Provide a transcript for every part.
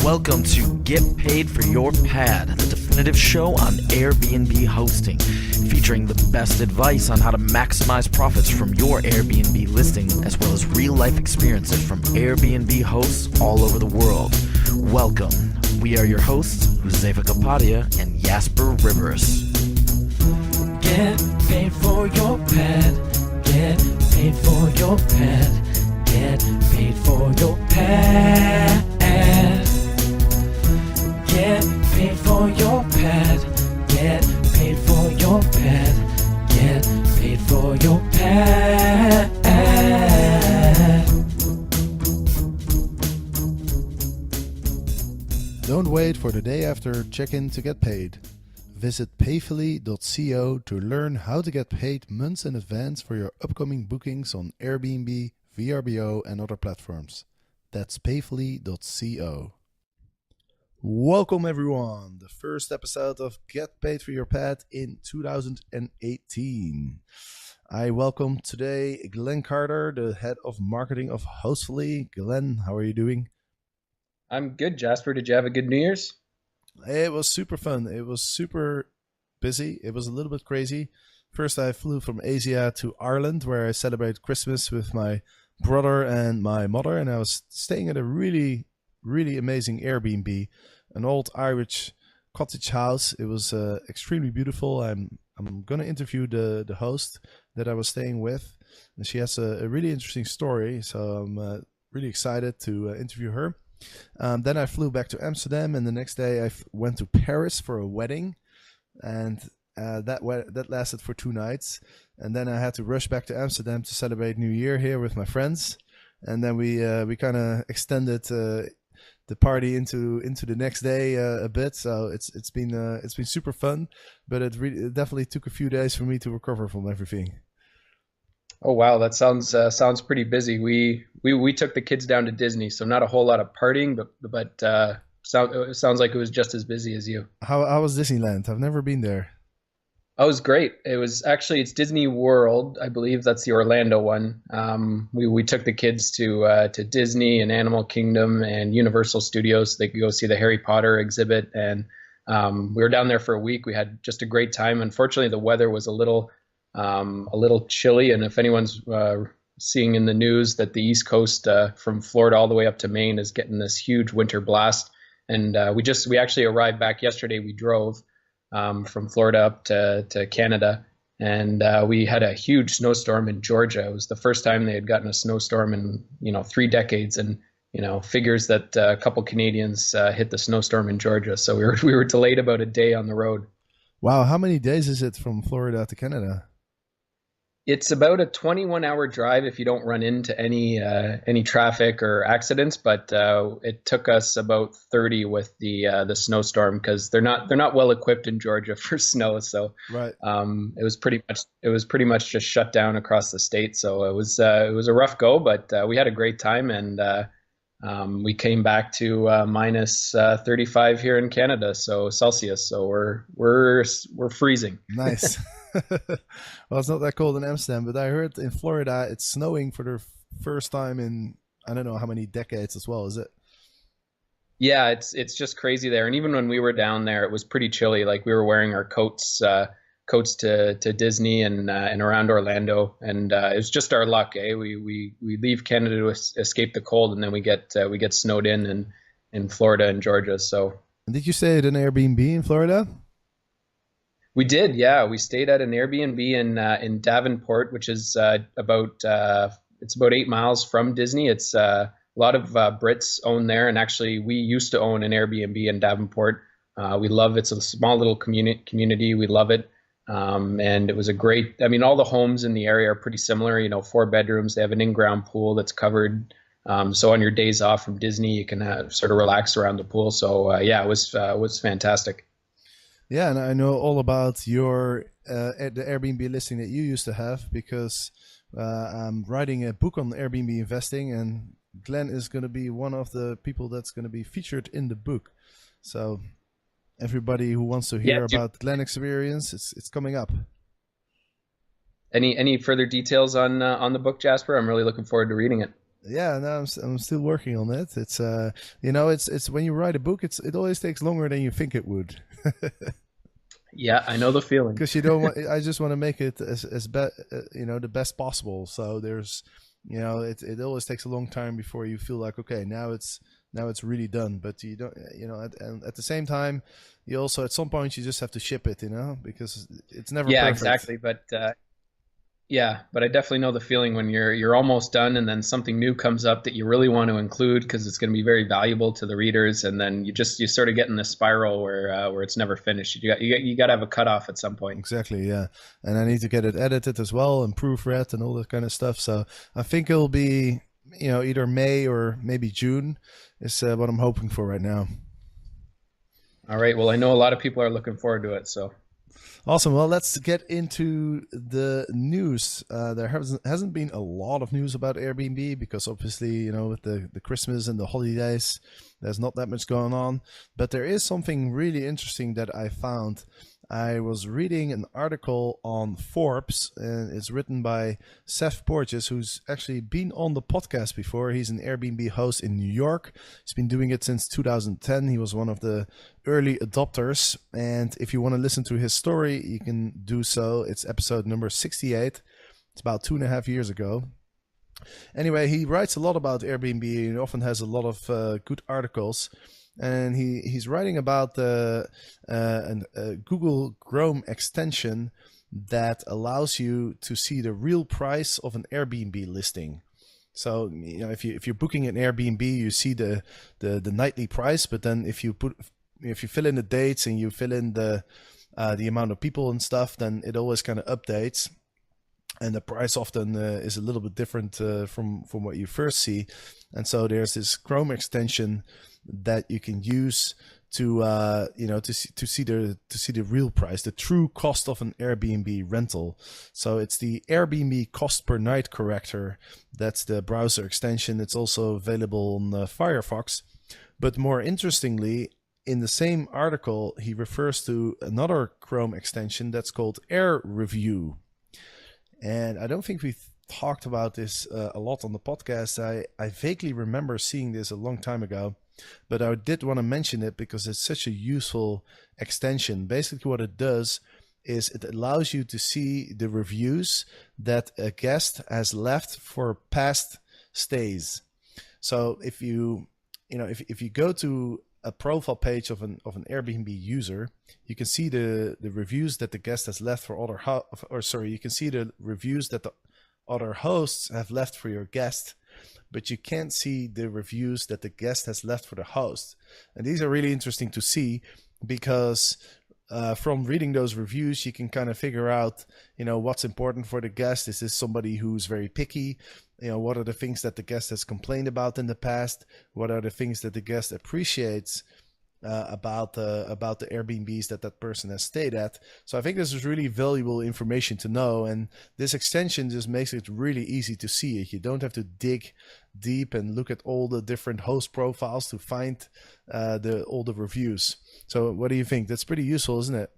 Welcome to Get Paid for Your Pad, the definitive show on Airbnb hosting, featuring the best advice on how to maximize profits from your Airbnb listing, as well as real-life experiences from Airbnb hosts all over the world. Welcome. We are your hosts, Josefa Kapadia and Jasper Rivers. Get paid for your pad. Get paid for your pad. Get paid for your pad. Get paid for your pad. Get paid for your pad. Get paid for your pad. Don't wait for the day after check-in to get paid. Visit payfully.co to learn how to get paid months in advance for your upcoming bookings on Airbnb, VRBO and other platforms. That's payfully.co. Welcome everyone, the first episode of Get Paid for Your Pad in 2018. I welcome today Glenn Carter, the head of marketing of Hostfully. Glenn, how are you doing? I'm good, Jasper. Did you have a good New Year's? It was super fun. It was super busy. It was a little bit crazy. First, I flew from Asia to Ireland, where I celebrated Christmas with my brother and my mother, and I was staying at a really amazing Airbnb, an old Irish cottage house. It was extremely beautiful. I'm going to interview the host that I was staying with, and she has a really interesting story, so I'm really excited to interview her. Then I flew back to Amsterdam, and the next day I went to Paris for a wedding, and that lasted for 2 nights. And then I had to rush back to Amsterdam to celebrate New Year here with my friends, and then we kind of extended the party into the next day a bit. So it's been super fun, but it definitely took a few days for me to recover from everything. Oh wow, that sounds pretty busy. We took the kids down to Disney, so not a whole lot of partying, but it sounds like it was just as busy as you. How was Disneyland? I've never been there. Oh, it was great. It's Disney World, I believe that's the Orlando one. We took the kids to Disney and Animal Kingdom and Universal Studios so they could go see the Harry Potter exhibit, and we were down there for a week. We had just a great time. Unfortunately, the weather was a little chilly, and if anyone's seeing in the news that the East Coast from Florida all the way up to Maine is getting this huge winter blast, and we actually arrived back yesterday. We drove from Florida up to Canada, and we had a huge snowstorm in Georgia. It was the first time they had gotten a snowstorm in 3 decades, and figures that a couple Canadians hit the snowstorm in Georgia, so we were delayed about a day on the road. Wow, how many days is it from Florida to Canada? It's about a 21-hour drive if you don't run into any traffic or accidents, but it took us about 30 with the snowstorm, because they're not well equipped in Georgia for snow. So right. It was pretty much just shut down across the state. So it was a rough go, but we had a great time, and we came back to minus 35 here in Canada, so Celsius. So we're freezing. Nice. Well, it's not that cold in Amsterdam, but I heard in Florida it's snowing for the first time in I don't know how many decades as well. Is it? Yeah, it's just crazy there. And even when we were down there, it was pretty chilly. Like, we were wearing our coats to Disney and around Orlando, and it was just our luck. We leave Canada to escape the cold, and then we get snowed in Florida and Georgia. So. And did you stay at an Airbnb in Florida? We did, yeah. We stayed at an Airbnb in Davenport, which is about 8 miles from Disney. It's a lot of Brits own there, and actually we used to own an Airbnb in Davenport. We love it. It's a small little community. We love it, and it was a great. I mean, all the homes in the area are pretty similar. 4 bedrooms. They have an in-ground pool that's covered. So on your days off from Disney, you can sort of relax around the pool. So it was fantastic. Yeah, and I know all about your the Airbnb listing that you used to have, because I'm writing a book on Airbnb investing, and Glenn is going to be one of the people that's going to be featured in the book. So everybody who wants to hear about Glenn's experience, it's coming up. Any further details on the book, Jasper? I'm really looking forward to reading it. Yeah, no, I'm still working on it. It's it's when you write a book, it always takes longer than you think it would. Yeah, I know the feeling. Because you don't want. I just want to make it the best possible. So there's, it always takes a long time before you feel like, okay, now it's really done. But you don't, and at the same time, you also at some point you just have to ship it, because it's never Yeah, perfect. exactly. But I definitely know the feeling when you're almost done and then something new comes up that you really want to include because it's going to be very valuable to the readers, and then you sort of get in this spiral where it's never finished. You got to have a cutoff at some point. Exactly, yeah. And I need to get it edited as well and proofread and all that kind of stuff. So I think it'll be, either May or maybe June is what I'm hoping for right now. All right. Well, I know a lot of people are looking forward to it. So awesome. Well, let's get into the news. There hasn't been a lot of news about Airbnb because obviously, with the Christmas and the holidays, there's not that much going on. But there is something really interesting that I found. I was reading an article on Forbes, and it's written by Seth Porges, who's actually been on the podcast before. He's an Airbnb host in New York. He's been doing it since 2010. He was one of the early adopters. And if you want to listen to his story, you can do so. It's episode number 68. It's about 2.5 years ago. Anyway, he writes a lot about Airbnb. He often has a lot of good articles. And he's writing about a Google Chrome extension that allows you to see the real price of an Airbnb listing. So if you're booking an Airbnb, you see the nightly price, but then if you fill in the dates and you fill in the amount of people and stuff, then it always kind of updates. And the price often is a little bit different from what you first see. And so there's this Chrome extension that you can use to see the real price, the true cost of an Airbnb rental. So it's the Airbnb cost per night corrector. That's the browser extension. It's also available on Firefox. But more interestingly, in the same article, he refers to another Chrome extension that's called AirReview. And I don't think we've talked about this a lot on the podcast. I vaguely remember seeing this a long time ago, but I did want to mention it because it's such a useful extension. Basically what it does is it allows you to see the reviews that a guest has left for past stays. So if you go to a profile page of an Airbnb user, you can see the reviews that the guest has left for you can see the reviews that the other hosts have left for your guest, but you can't see the reviews that the guest has left for the host. And these are really interesting to see because from reading those reviews, you can kind of figure out, what's important for the guest. Is this somebody who's very picky? What are the things that the guest has complained about in the past? What are the things that the guest appreciates about the Airbnbs that person has stayed at? So I think this is really valuable information to know, and this extension just makes it really easy to see it. You don't have to dig deep and look at all the different host profiles to find all the reviews. So what do you think? That's pretty useful, isn't it?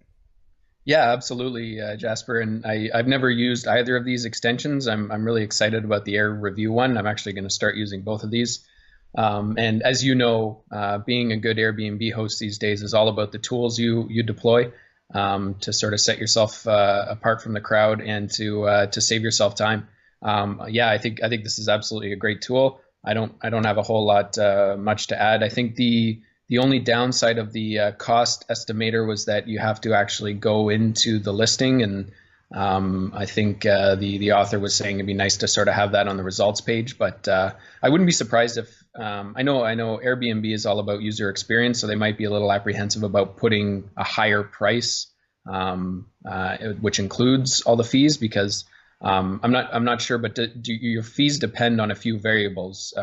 Yeah, absolutely, Jasper. And I've never used either of these extensions. I'm really excited about the AirReview one. I'm actually going to start using both of these. And as you know, being a good Airbnb host these days is all about the tools you deploy to sort of set yourself apart from the crowd and to save yourself time. I think this is absolutely a great tool. I don't have a whole lot much to add. I think the only downside of the cost estimator was that you have to actually go into the listing, and I think the author was saying it'd be nice to sort of have that on the results page. But I wouldn't be surprised if I know Airbnb is all about user experience, so they might be a little apprehensive about putting a higher price, which includes all the fees, because I'm not sure, but do your fees depend on a few variables?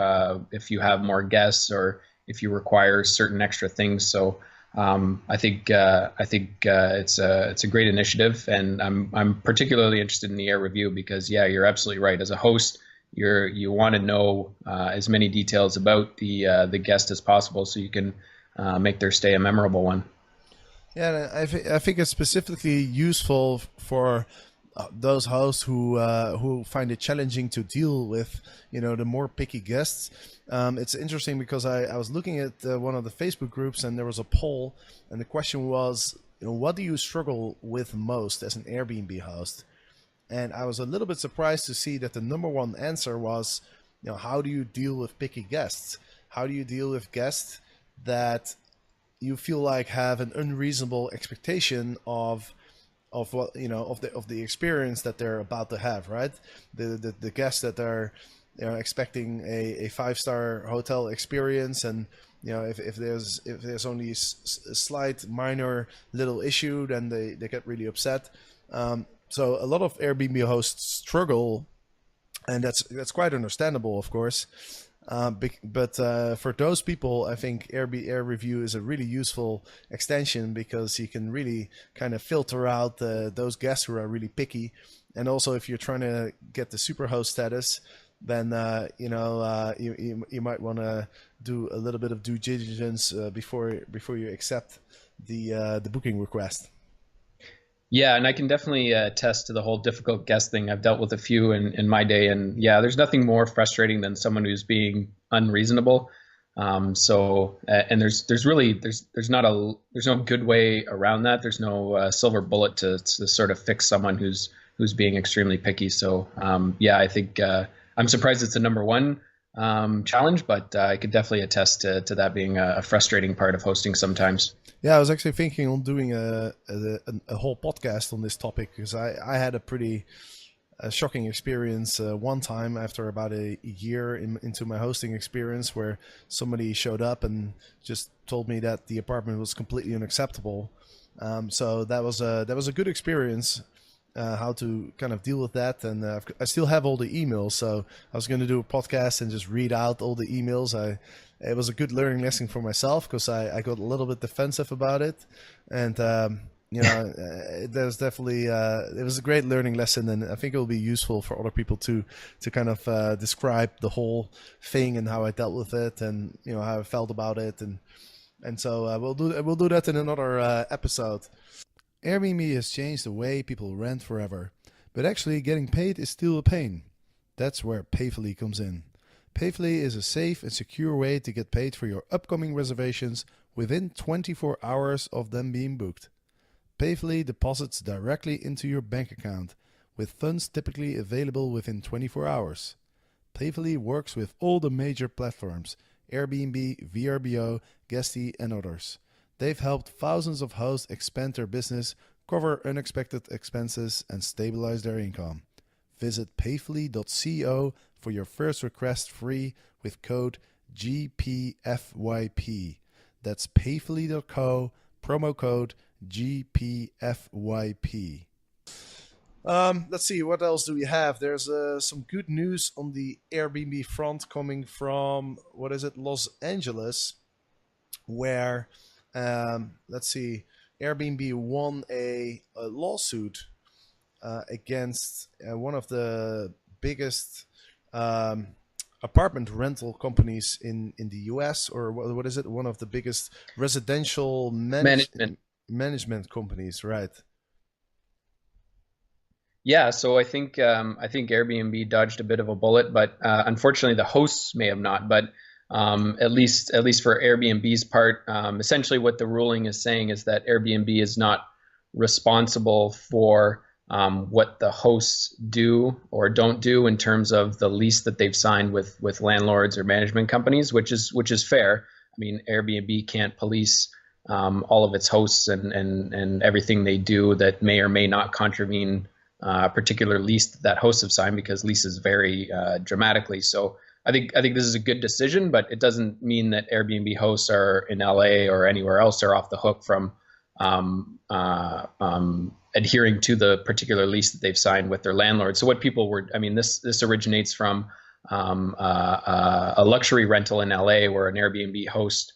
If you have more guests or if you require certain extra things. So I think it's a great initiative, and I'm particularly interested in the AirReview because you're absolutely right. As a host, you want to know as many details about the guest as possible so you can make their stay a memorable one. Yeah, I think it's specifically useful for those hosts who find it challenging to deal with, the more picky guests. It's interesting because I was looking at one of the Facebook groups, and there was a poll, and the question was, what do you struggle with most as an Airbnb host? And I was a little bit surprised to see that the number one answer was, how do you deal with picky guests? How do you deal with guests that you feel like have an unreasonable expectation of what of the experience that they're about to have, right? The guests that are expecting a 5-star hotel experience, and if there's only a slight minor little issue, then they get really upset. So a lot of Airbnb hosts struggle, and that's quite understandable, of course. But for those people, I think AirReview is a really useful extension, because you can really kind of filter out those guests who are really picky. And also, if you're trying to get the superhost status, then you might want to do a little bit of due diligence before you accept the booking request. Yeah, and I can definitely attest to the whole difficult guest thing. I've dealt with a few in my day, and yeah, there's nothing more frustrating than someone who's being unreasonable. And there's no good way around that. There's no silver bullet to sort of fix someone who's being extremely picky. So yeah, I think I'm surprised it's a number one challenge, but I could definitely attest to that being a frustrating part of hosting sometimes. Yeah, I was actually thinking on doing a whole podcast on this topic, because I had a pretty shocking experience one time after about a year into my hosting experience, where somebody showed up and just told me that the apartment was completely unacceptable. So that was a good experience. How to kind of deal with that, and I still have all the emails, so I was going to do a podcast and just read out all the emails. It was a good learning lesson for myself, because I got a little bit defensive about it, and there's definitely it was a great learning lesson, and I think it will be useful for other people to kind of describe the whole thing and how I dealt with it, and how I felt about it, and so we'll do that in another episode. Airbnb has changed the way people rent forever, but actually getting paid is still a pain. That's where Payfully comes in. Payfully is a safe and secure way to get paid for your upcoming reservations within 24 hours of them being booked. Payfully deposits directly into your bank account, with funds typically available within 24 hours. Payfully works with all the major platforms: Airbnb, VRBO, Guesty, and others. They've helped thousands of hosts expand their business, cover unexpected expenses, and stabilize their income. Visit payfully.co for your first request free with code GPFYP. That's payfully.co, promo code GPFYP. Let's see, what else do we have? There's some good news on the Airbnb front coming from, Los Angeles, where... let's see, Airbnb won a lawsuit against one of the biggest apartment rental companies in the US, or what is it? One of the biggest residential management companies, right? Yeah, so I think Airbnb dodged a bit of a bullet, but unfortunately the hosts may have not. But at least for Airbnb's part, essentially what the ruling is saying is that Airbnb is not responsible for what the hosts do or don't do in terms of the lease that they've signed with landlords or management companies, which is fair. I mean, Airbnb can't police all of its hosts and everything they do that may or may not contravene a particular lease that hosts have signed, because leases vary dramatically. So I think this is a good decision, but it doesn't mean that Airbnb hosts are in LA or anywhere else are off the hook from adhering to the particular lease that they've signed with their landlord. So what people were, this originates from a luxury rental in LA, where an Airbnb host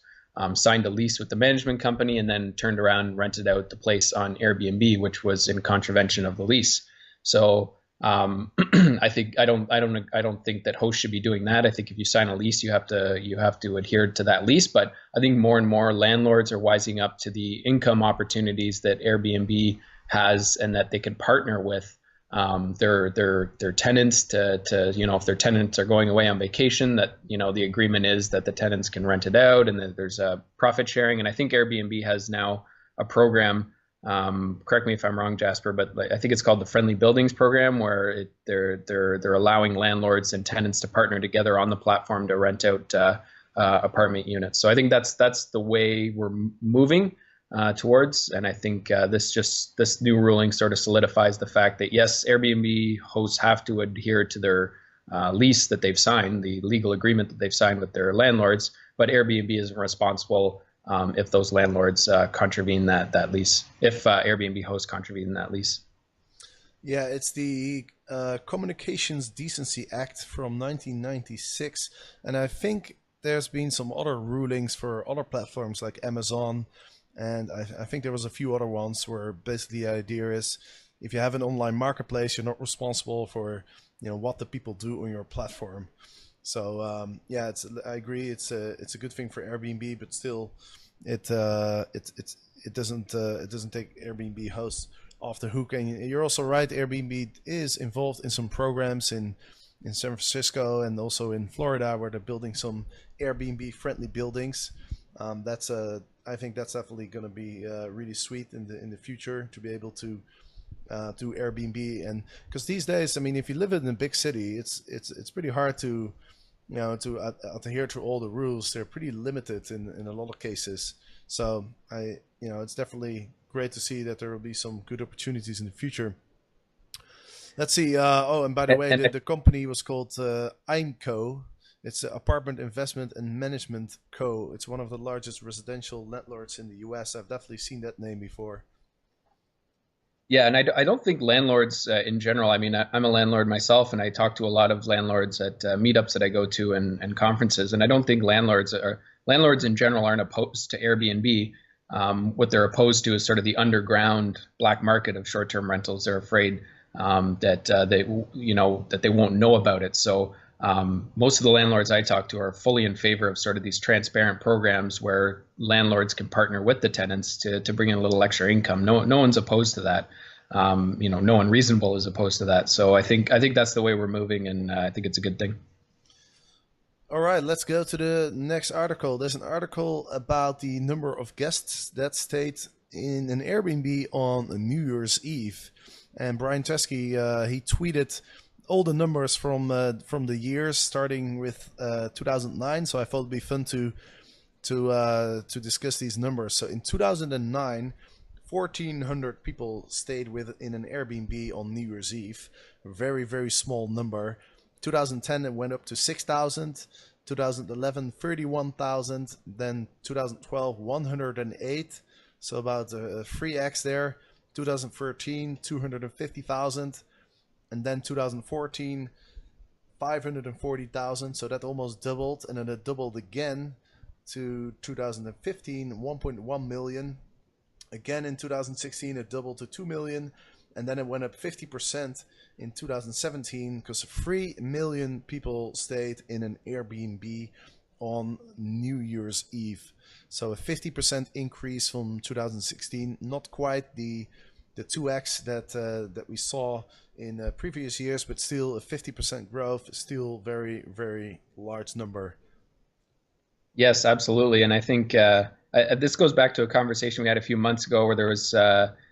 signed a lease with the management company and then turned around and rented out the place on Airbnb, which was in contravention of the lease. So I don't think that hosts should be doing that. I think if you sign a lease, you have to adhere to that lease. But I think more and more landlords are wising up to the income opportunities that Airbnb has, and that they can partner with their tenants to if their tenants are going away on vacation, that the agreement is that the tenants can rent it out, and that there's a profit sharing. And I think Airbnb has now a program. Correct me if I'm wrong, Jasper, but I think it's called the Friendly Buildings Program, where they're allowing landlords and tenants to partner together on the platform to rent out apartment units. So I think that's the way we're moving towards. And I think this new ruling sort of solidifies the fact that yes, Airbnb hosts have to adhere to their lease that they've signed, the legal agreement that they've signed with their landlords, but Airbnb is responsible if those landlords contravene that lease, if Airbnb hosts contravene that lease. Yeah, it's the Communications Decency Act from 1996, and I think there's been some other rulings for other platforms like Amazon, and I think there was a few other ones where basically the idea is if you have an online marketplace, you're not responsible for what the people do on your platform. So yeah, I agree. It's a good thing for Airbnb, but still, it doesn't take Airbnb hosts off the hook. And you're also right. Airbnb is involved in some programs in San Francisco and also in Florida, where they're building some Airbnb friendly buildings. I think that's definitely going to be really sweet in the future to be able to do Airbnb. And because these days, I mean, if you live in a big city, it's pretty hard to to adhere to all the rules. They're pretty limited in a lot of cases. So it's definitely great to see that there will be some good opportunities in the future. Let's see. And by the way, the company was called AIMco. It's an Apartment Investment and Management Co. It's one of the largest residential landlords in the US. I've definitely seen that name before. Yeah, and I don't think landlords in general, I mean, I'm a landlord myself, and I talk to a lot of landlords at meetups that I go to and conferences, and I don't think landlords in general aren't opposed to Airbnb. What they're opposed to is sort of the underground black market of short-term rentals. They're afraid that they won't know about it. So most of the landlords I talk to are fully in favor of sort of these transparent programs where landlords can partner with the tenants to bring in a little extra income. No one's opposed to that. No one reasonable is opposed to that. So I think that's the way we're moving, and I think it's a good thing. All right, let's go to the next article. There's an article about the number of guests that stayed in an Airbnb on New Year's Eve. And Brian Teskey, he tweeted all the numbers from the years starting with 2009. So I thought it'd be fun to discuss these numbers. So in 2009, 1,400 people stayed in an Airbnb on New Year's Eve. A very, very small number. 2010 it went up to 6,000. 2011 31,000. Then 2012 108. So about 3x there. 2013 250,000. And then 2014, 540,000. So that almost doubled. And then it doubled again to 2015, 1.1 million. Again in 2016, it doubled to 2 million. And then it went up 50% in 2017 because 3 million people stayed in an Airbnb on New Year's Eve. So a 50% increase from 2016. Not quite the 2x that we saw in previous years, but still a 50% growth, still very, very large number. Yes, absolutely. And I think this goes back to a conversation we had a few months ago where there was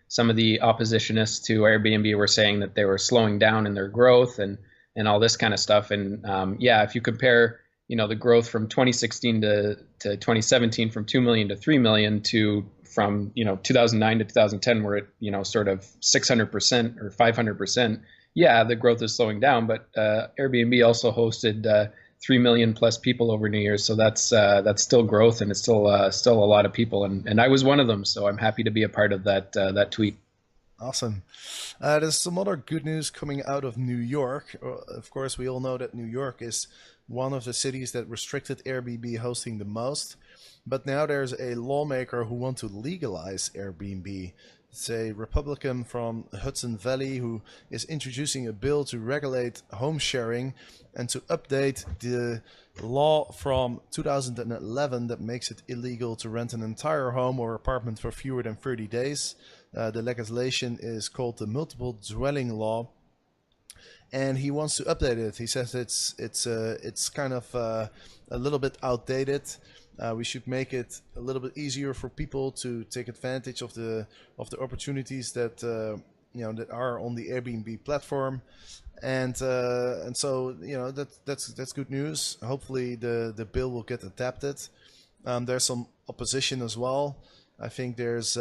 some of the oppositionists to Airbnb were saying that they were slowing down in their growth and all this kind of stuff. And if you compare, the growth from 2016 to 2017 from 2 million to 3 million to from 2009 to 2010, we're at sort of 600% or 500%. Yeah, the growth is slowing down, but Airbnb also hosted 3 million plus people over New Year's, so that's still growth, and it's still a lot of people, and I was one of them, so I'm happy to be a part of that tweet. Awesome. There's some other good news coming out of New York. Of course, we all know that New York is one of the cities that restricted Airbnb hosting the most. But now there's a lawmaker who wants to legalize Airbnb. It's a Republican from Hudson Valley who is introducing a bill to regulate home sharing and to update the law from 2011 that makes it illegal to rent an entire home or apartment for fewer than 30 days. The legislation is called the Multiple Dwelling Law, and he wants to update it. He says it's kind of a little bit outdated. We should make it a little bit easier for people to take advantage of the opportunities that that are on the Airbnb platform, and so that's good news. Hopefully the bill will get adapted. There's some opposition as well. I think there's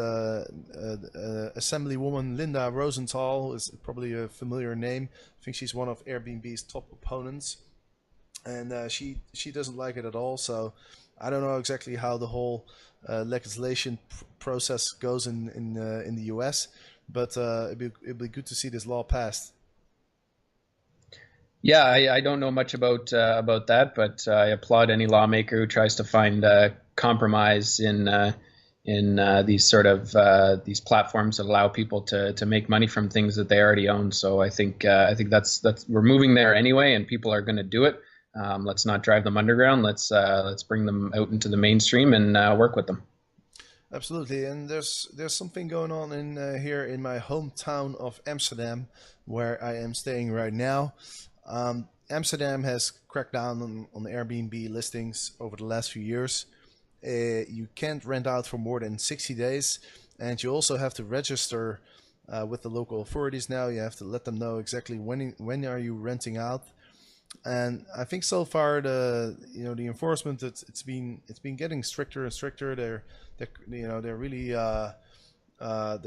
Assemblywoman Linda Rosenthal, is probably a familiar name. I think she's one of Airbnb's top opponents, and she doesn't like it at all. So I don't know exactly how the whole legislation process goes in the US, but it'd be good to see this law passed. Yeah, I don't know much about that, but I applaud any lawmaker who tries to find a compromise in these sort of these platforms that allow people to make money from things that they already own. So I think that's we're moving there anyway, and people are going to do it. Let's not drive them underground. Let's bring them out into the mainstream and work with them. Absolutely, and there's something going on in here in my hometown of Amsterdam, where I am staying right now. Amsterdam has cracked down on Airbnb listings over the last few years. You can't rent out for more than 60 days, and you also have to register with the local authorities now. You have to let them know exactly when are you renting out. And I think so far the enforcement it's been getting stricter and stricter. They're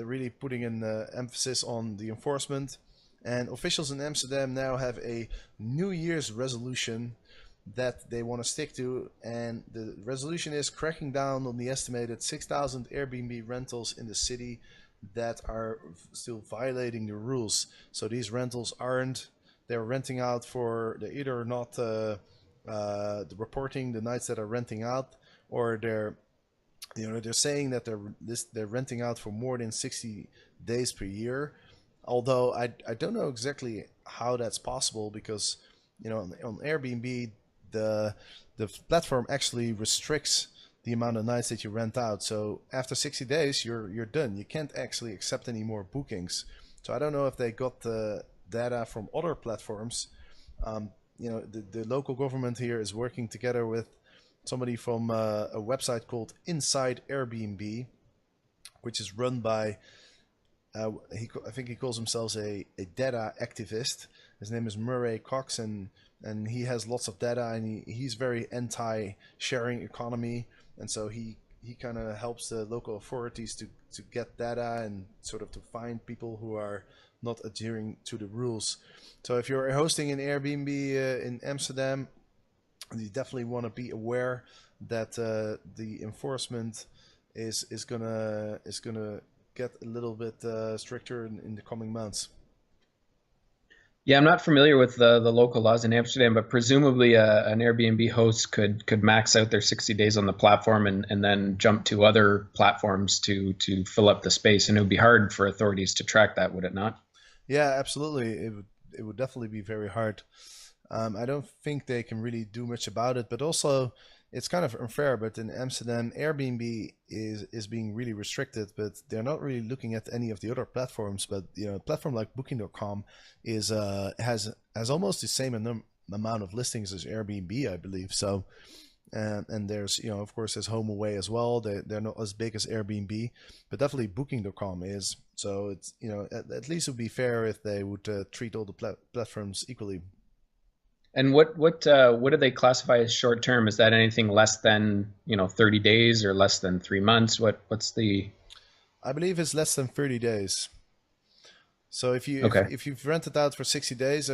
really putting an emphasis on the enforcement. And officials in Amsterdam now have a New Year's resolution that they want to stick to, and the resolution is cracking down on the estimated 6,000 Airbnb rentals in the city that are still violating the rules. So these rentals they're renting out they're either not reporting the nights that are renting out, or they're saying that they're renting out for more than 60 days per year. Although I don't know exactly how that's possible, because on Airbnb the platform actually restricts the amount of nights that you rent out. So after 60 days you're done. You can't actually accept any more bookings. So I don't know if they got the data from other platforms. The local government here is working together with somebody from a website called Inside Airbnb, which is run by I think he calls himself a data activist. His name is Murray Cox, and he has lots of data, and he's very anti-sharing economy, and so he kind of helps the local authorities to get data and sort of to find people who are not adhering to the rules. So if you're hosting an Airbnb in Amsterdam, you definitely want to be aware that the enforcement is gonna get a little bit stricter in the coming months. Yeah, I'm not familiar with the local laws in Amsterdam, but presumably an Airbnb host could max out their 60 days on the platform and then jump to other platforms to fill up the space, and it would be hard for authorities to track that, would it not? Yeah, absolutely. It would definitely be very hard. I don't think they can really do much about it, but also it's kind of unfair. But in Amsterdam, Airbnb is being really restricted, but they're not really looking at any of the other platforms. But a platform like Booking.com has almost the same amount of listings as Airbnb, I believe. So and there's of course there's HomeAway as well. They're not as big as Airbnb, but definitely Booking.com is. So it's at least it would be fair if they would treat all the platforms equally. And what do they classify as short term? Is that anything less than 30 days or less than 3 months? What's the? I believe it's less than 30 days. So if you've rented out for 60 days,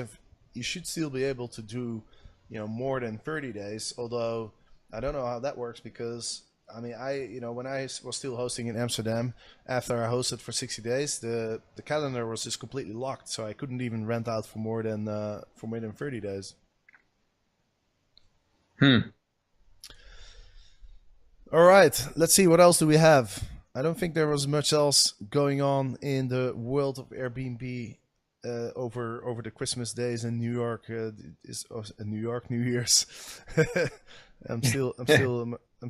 you should still be able to do more than 30 days. Although I don't know how that works, because I mean when I was still hosting in Amsterdam, after I hosted for 60 days, the calendar was just completely locked, so I couldn't even rent out for more than 30 days. All right, let's see, what else do we have? I don't think there was much else going on in the world of Airbnb over the Christmas days in New York. New York New Year's.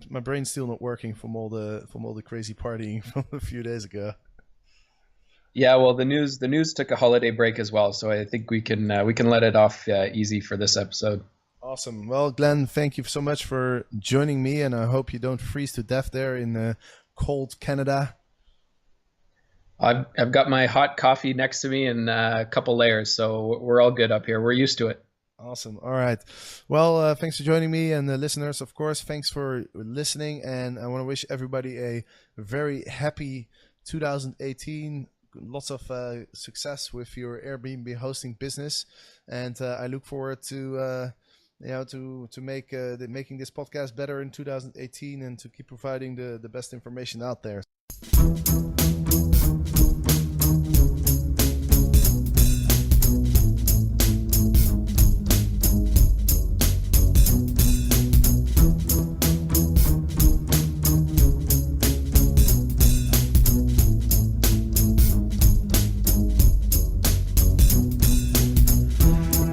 My brain's still not working from all the crazy partying from a few days ago. Yeah, well, the news took a holiday break as well, so I think we can let it off easy for this episode. Awesome. Well, Glenn, thank you so much for joining me, and I hope you don't freeze to death there in cold Canada. I've got my hot coffee next to me and a couple layers, so we're all good up here. We're used to it. Awesome. All right. Well, thanks for joining me, and the listeners, of course, thanks for listening. And I want to wish everybody a very happy 2018. Lots of success with your Airbnb hosting business, and I look forward to making this podcast better in 2018 and to keep providing the best information out there.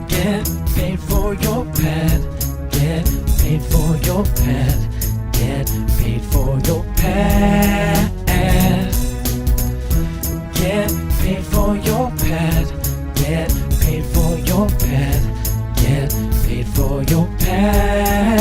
Get paid for your pet. Get paid for your pet. Get paid for your pet. Get paid for your pet. Get paid for your pet. Get paid for your pet.